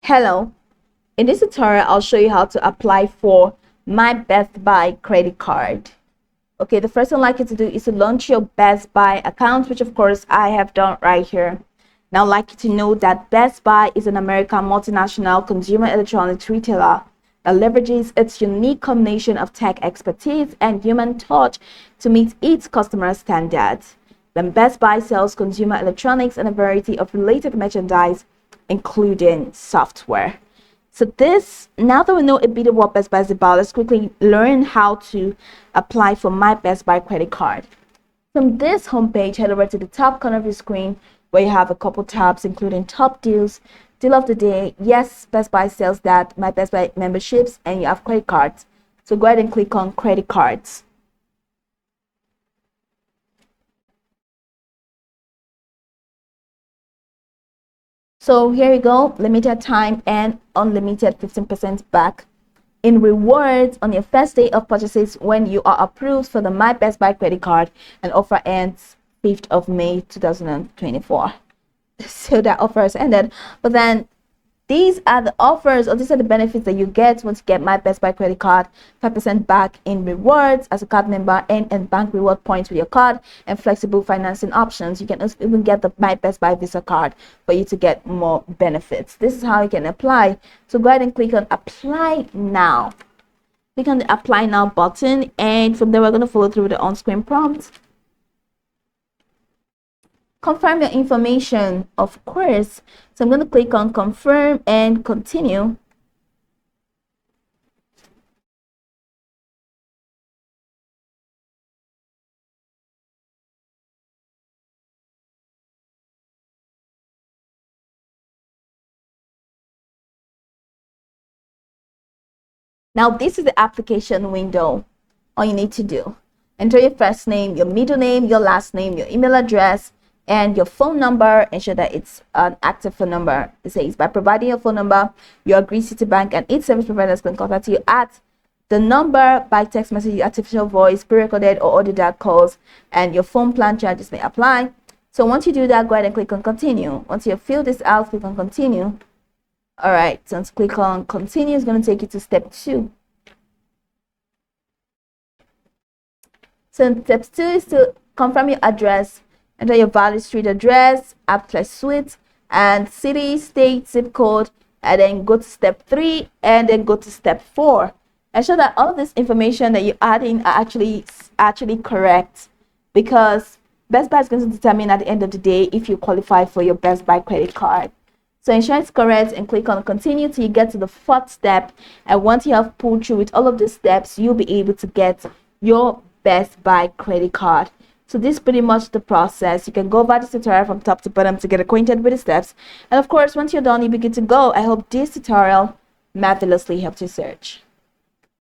Hello, in this tutorial I'll show you how to apply for my Best Buy credit card. Okay, the first thing I'd like you to do is to launch your Best Buy account, which of course I have done right here. Now I'd like you to know that Best Buy is an American multinational consumer electronics retailer that leverages its unique combination of tech expertise and human touch to meet its customer standards. Then Best Buy sells consumer electronics and a variety of related merchandise including software. So now that we know a bit of what Best Buy is about, let's quickly learn how to apply for my Best Buy credit card. From this homepage, head over to the top corner of your screen where you have a couple tabs including top deals, deal of the day. Yes, Best Buy sells that, my Best Buy memberships, and you have credit cards. So go ahead and click on credit cards. So here you go, limited time and unlimited 15% back in rewards on your first day of purchases when you are approved for the My Best Buy credit card, and offer ends 5th of May 2024. So that offer has ended, but then these are the offers, or these are the benefits that you get once you get My Best Buy credit card: 5% back in rewards as a card member, and bank reward points with your card, and flexible financing options. You can even get the My Best Buy Visa card for you to get more benefits. This is how you can apply. So go ahead and click on apply now. Click on the apply now button, and from there we're going to follow through with the on-screen prompt. Confirm your information, of course. So I'm going to click on confirm and continue. Now this is the application window. All you need to do: enter your first name, your middle name, your last name, your email address, and your phone number. Ensure that it's an active phone number. It says by providing your phone number, you agree Citibank and its service providers can contact you at the number by text message, artificial voice, pre-recorded or audio that calls, and your phone plan charges may apply. So once you do that, go ahead and click on continue. Once you fill this out, click on continue. All right, so once click on continue, it's going to take you to step 2. So step 2 is to confirm your address. Enter your valid street address, address suite, and city, state, zip code, and then go to step 3, and then go to step 4. Ensure that all of this information that you add in are actually correct, because Best Buy is going to determine at the end of the day if you qualify for your Best Buy credit card. So ensure it's correct and click on continue till you get to the 4th step. And once you have pulled through with all of these steps, you'll be able to get your Best Buy credit card. So this is pretty much the process. You can go over this tutorial from top to bottom to get acquainted with the steps. And of course, once you're done, you'll be good to go. I hope this tutorial marvelously helped you search.